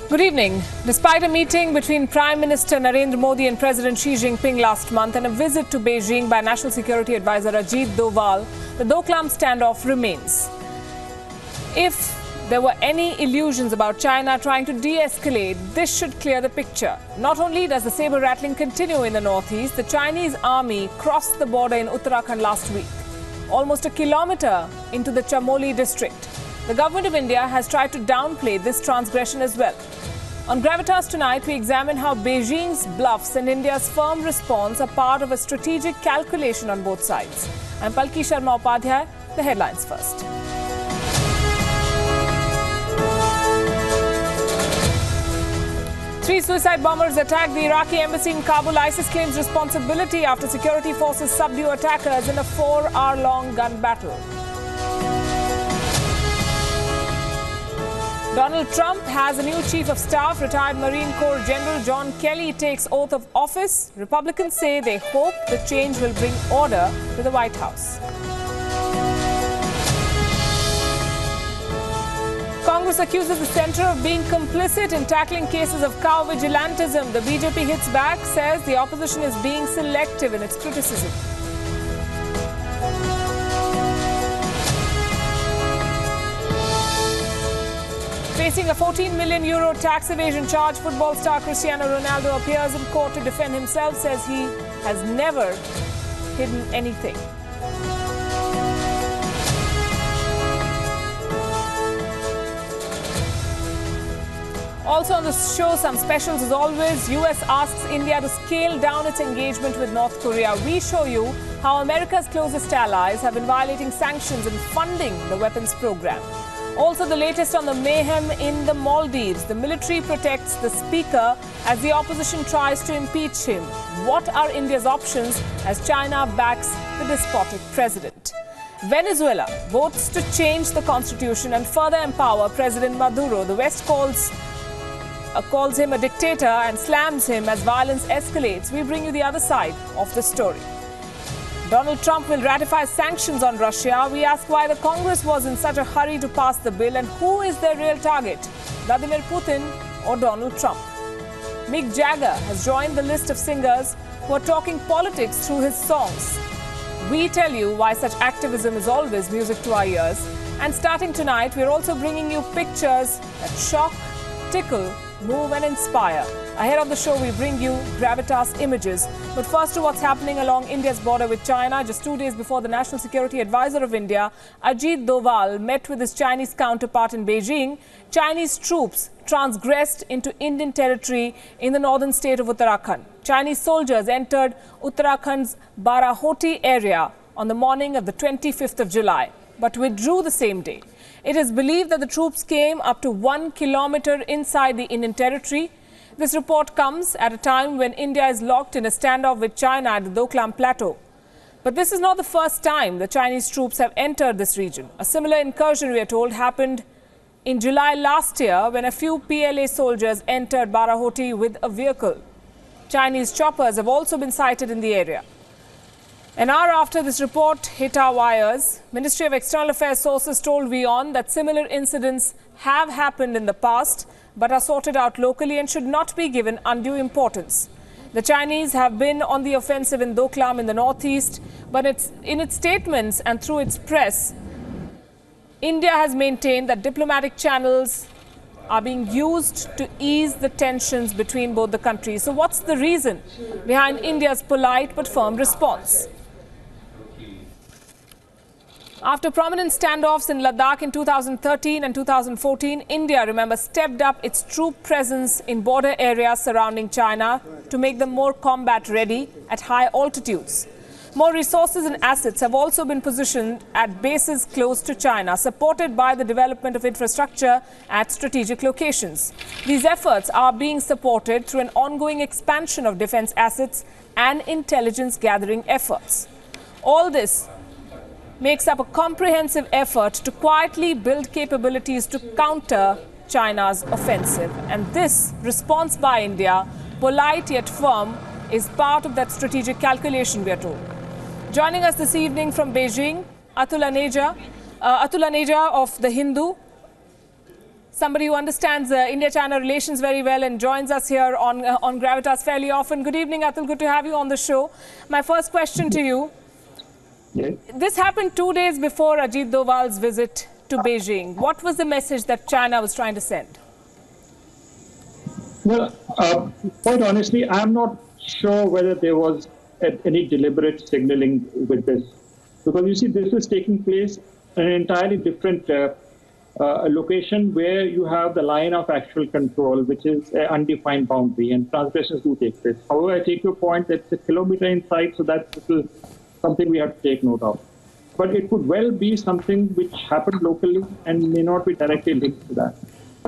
Good evening. Despite a meeting between Prime Minister Narendra Modi and President Xi Jinping last month and a visit to Beijing by National Security Advisor Ajit Doval, the Doklam standoff remains. If there were any illusions about China trying to de-escalate, this should clear the picture. Not only does the saber rattling continue in the northeast, the Chinese army crossed the border in Uttarakhand last week, almost a kilometre into the Chamoli district. The government of India has tried to downplay this transgression as well. On Gravitas tonight, we examine how Beijing's bluffs and India's firm response are part of a strategic calculation on both sides. I'm Palki Sharma Upadhyay. The headlines first. Three suicide bombers attacked the Iraqi embassy in Kabul. ISIS claims responsibility after security forces subdue attackers in a 4-hour-long gun battle. Donald Trump has a new chief of staff. Retired Marine Corps General John Kelly takes oath of office. Republicans say they hope the change will bring order to the White House. Congress accuses the centre of being complicit in tackling cases of cow vigilantism. The BJP hits back, says the opposition is being selective in its criticism. Facing a €14 million tax evasion charge, football star Cristiano Ronaldo appears in court to defend himself, says he has never hidden anything. Also on the show, some specials as always. US asks India to scale down its engagement with North Korea. We show you how America's closest allies have been violating sanctions and funding the weapons program. Also the latest on the mayhem in the Maldives. The military protects the speaker as the opposition tries to impeach him. What are India's options as China backs the despotic president? Venezuela votes to change the constitution and further empower President Maduro. The West calls him a dictator and slams him as violence escalates. We bring you the other side of the story. Donald Trump will ratify sanctions on Russia. We ask why the Congress was in such a hurry to pass the bill and who is their real target, Vladimir Putin or Donald Trump. Mick Jagger has joined the list of singers who are talking politics through his songs. We tell you why such activism is always music to our ears. And starting tonight, we're also bringing you pictures that shock, tickle, move and inspire. Ahead of the show, we bring you Gravitas images. But first to what's happening along India's border with China. Just 2 days before the National Security Advisor of India, Ajit Doval, met with his Chinese counterpart in Beijing. Chinese troops transgressed into Indian territory in the northern state of Uttarakhand. Chinese soldiers entered Uttarakhand's Barahoti area on the morning of the 25th of July, but withdrew the same day. It is believed that the troops came up to 1 kilometre inside the Indian territory. This report comes at a time when India is locked in a standoff with China at the Doklam plateau. But this is not the first time the Chinese troops have entered this region. A similar incursion, we are told, happened in July last year when a few PLA soldiers entered Barahoti with a vehicle. Chinese choppers have also been sighted in the area. An hour after this report hit our wires, Ministry of External Affairs sources told WION that similar incidents have happened in the past but are sorted out locally and should not be given undue importance. The Chinese have been on the offensive in Doklam in the northeast, but in its statements and through its press, India has maintained that diplomatic channels are being used to ease the tensions between both the countries. So what's the reason behind India's polite but firm response? After prominent standoffs in Ladakh in 2013 and 2014, India, remember, stepped up its troop presence in border areas surrounding China to make them more combat ready at high altitudes. More resources and assets have also been positioned at bases close to China, supported by the development of infrastructure at strategic locations. These efforts are being supported through an ongoing expansion of defense assets and intelligence gathering efforts. All this makes up a comprehensive effort to quietly build capabilities to counter China's offensive. And this response by India, polite yet firm, is part of that strategic calculation, we are told. Joining us this evening from Beijing, Atul Aneja of The Hindu. somebody who understands India-China relations very well and joins us here on Gravitas fairly often. Good evening, Atul. Good to have you on the show. My first question to you. Yes. This happened 2 days before Ajit Doval's visit to Beijing. What was the message that China was trying to send? Well, quite honestly, I'm not sure whether there was any deliberate signaling with this. Because you see, this is taking place in an entirely different location where you have the line of actual control, which is an undefined boundary, and transgressions do take place. However, I take your point that it's a kilometre inside, so that's something we have to take note of. But it could well be something which happened locally and may not be directly linked to that.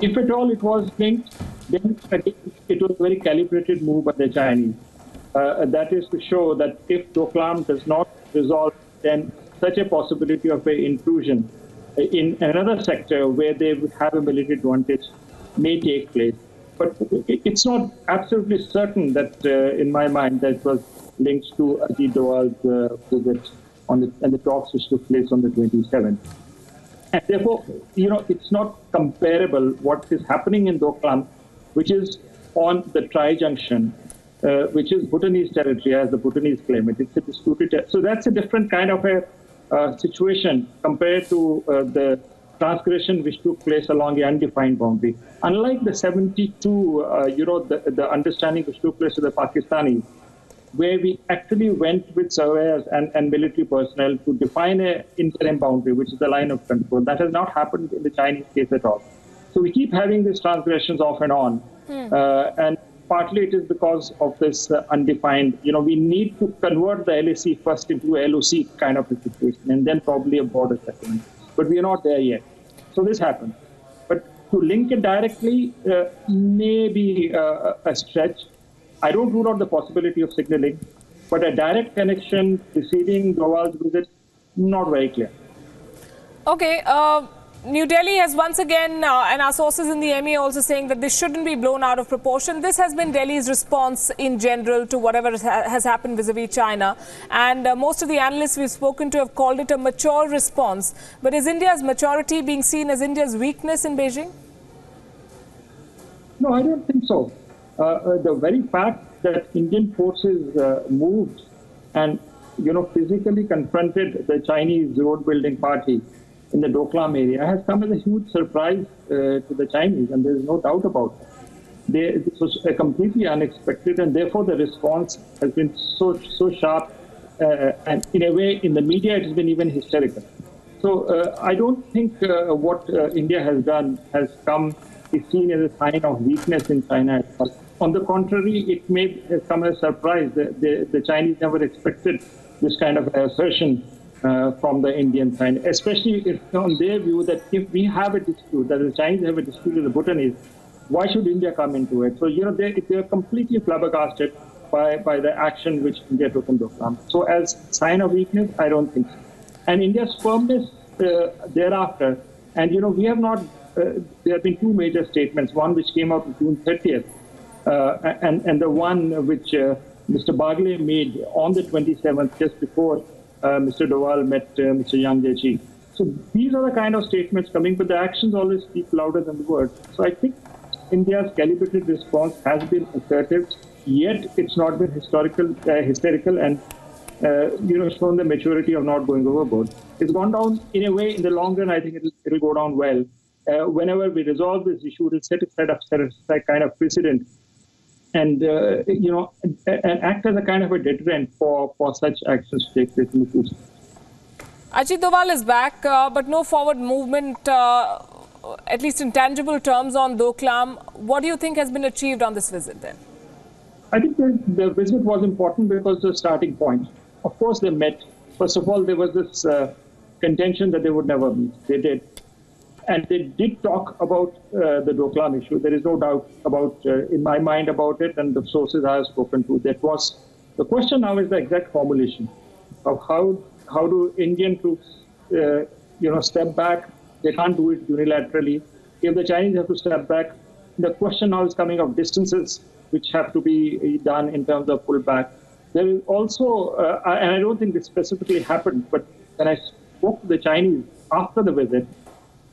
If at all it was linked, then again, it was a very calibrated move by the Chinese. That is to show that if Doklam does not resolve, then such a possibility of an intrusion in another sector where they would have a military advantage may take place. But it's not absolutely certain that, in my mind, that was linked to Ajit Doval's visit and the talks which took place on the 27th. And therefore, it's not comparable what is happening in Doklam, which is on the tri-junction, which is Bhutanese territory, as the Bhutanese claim it. It's a disputed. So that's a different kind of a situation compared to the transgression which took place along the undefined boundary. Unlike the 72, the understanding which took place with the Pakistanis, where we actually went with surveyors and military personnel to define an interim boundary, which is the line of control. That has not happened in the Chinese case at all. So we keep having these transgressions off and on. And partly it is because of this undefined, we need to convert the LAC first into a LOC kind of a situation and then probably a border settlement. But we are not there yet. So this happened. But to link it directly may be a stretch. I don't rule out the possibility of signaling, but a direct connection preceding Doval's visit, not very clear. Okay. New Delhi has once again, and our sources in the ME also saying that this shouldn't be blown out of proportion. This has been Delhi's response in general to whatever has happened vis-a-vis China. And most of the analysts we've spoken to have called it a mature response. But is India's maturity being seen as India's weakness in Beijing? No, I don't think so. The very fact that Indian forces moved and, physically confronted the Chinese road-building party in the Doklam area has come as a huge surprise to the Chinese, and there is no doubt about it. This was completely unexpected, and therefore the response has been so sharp, and in a way, in the media, it has been even hysterical. So I don't think what India has done is seen as a sign of weakness in China. On the contrary, it may come as a surprise. The Chinese never expected this kind of assertion from the Indian side, especially if on their view that if we have a dispute, that the Chinese have a dispute with the Bhutanese, why should India come into it? So, they are completely flabbergasted by the action which India took in Doklam. So as sign of weakness, I don't think so. And India's firmness thereafter, and, we have not, there have been two major statements, one which came out on June 30th, and the one which Mr. Bagle made on the 27th, just before Mr. Doval met Mr. Yang Jiechi. So these are the kind of statements coming, but the actions always speak louder than the words. So I think India's calibrated response has been assertive, yet it's not been hysterical and shown the maturity of not going overboard. It's gone down in a way. In the long run, I think it'll go down well. Whenever we resolve this issue, it'll set a kind of precedent and and act as a kind of a deterrent for such actions to take place in the future. Ajit Doval is back, but no forward movement, at least in tangible terms, on Doklam. What do you think has been achieved on this visit then? I think the visit was important because the starting point. Of course, they met. First of all, there was this contention that they would never meet. They did. And they did talk about the Doklam issue. There is no doubt in my mind about it, and the sources I have spoken to. That was the question. Now is the exact formulation of how do Indian troops, step back. They can't do it unilaterally. If the Chinese have to step back, the question now is coming of distances which have to be done in terms of pullback. There is also, and I don't think this specifically happened, but when I spoke to the Chinese after the visit,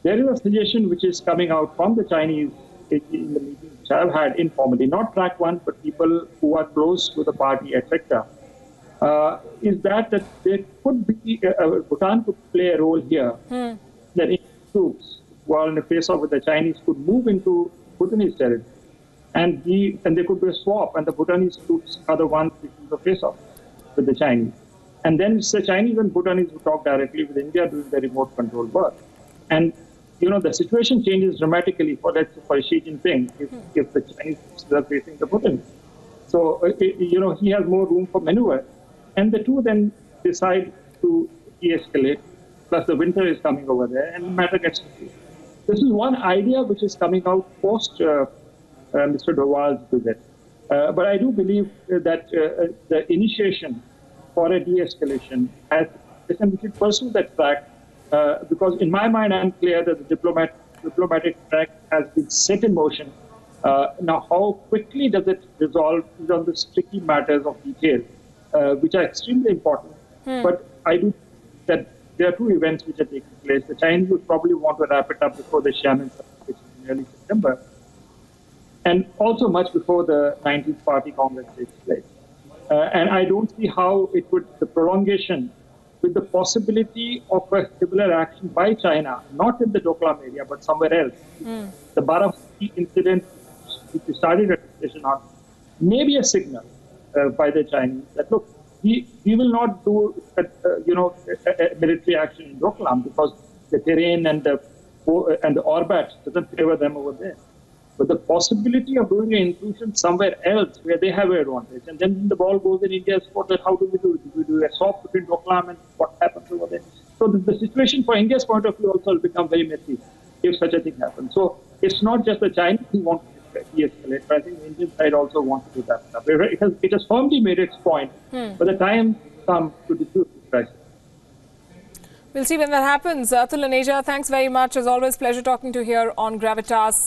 There is a suggestion which is coming out from the Chinese in the meetings which I've had informally, not track one, but people who are close to the party, etc., is that there could be, Bhutan could play a role here, that Indian troops who are in the face-off with the Chinese could move into Bhutanese territory, and there could be a swap, and the Bhutanese troops are the ones taking the face-off with the Chinese. And then it's the Chinese and Bhutanese who talk directly with India doing the remote control work. And, the situation changes dramatically for Xi Jinping if the Chinese are facing the Bhutanese. So, he has more room for maneuver. And the two then decide to de-escalate, plus the winter is coming over there, and the matter gets confused. This is one idea which is coming out post Mr. Doval's visit. But I do believe that the initiation for a de-escalation has, and we should pursue that track, because in my mind, I'm clear that the diplomatic track has been set in motion. Now, how quickly does it resolve on the tricky matters of detail, which are extremely important. But I do think that there are two events which are taking place. The Chinese would probably want to wrap it up before the Xiamen summit, which is in early September, and also much before the 19th Party Congress takes place. And I don't see how it would, the prolongation with the possibility of a similar action by China, not in the Doklam area, but somewhere else. The Baramati incident, which started a discussion on, may be a signal by the Chinese that, look, we will not do a military action in Doklam because the terrain and the orbit doesn't favor them over there. But the possibility of doing an intrusion somewhere else where they have an advantage, and then the ball goes in India's court, that how do we do it? Do we do a swap between Doklam and what happens over there? So the situation for India's point of view also will become very messy if such a thing happens. So it's not just the Chinese who want to de-escalate, but I think the Indian side also wants to do that stuff. It has firmly made its point, but the time comes to diffuse this crisis. We'll see when that happens. Atul and Asia, thanks very much. As always, pleasure talking to you here on Gravitas.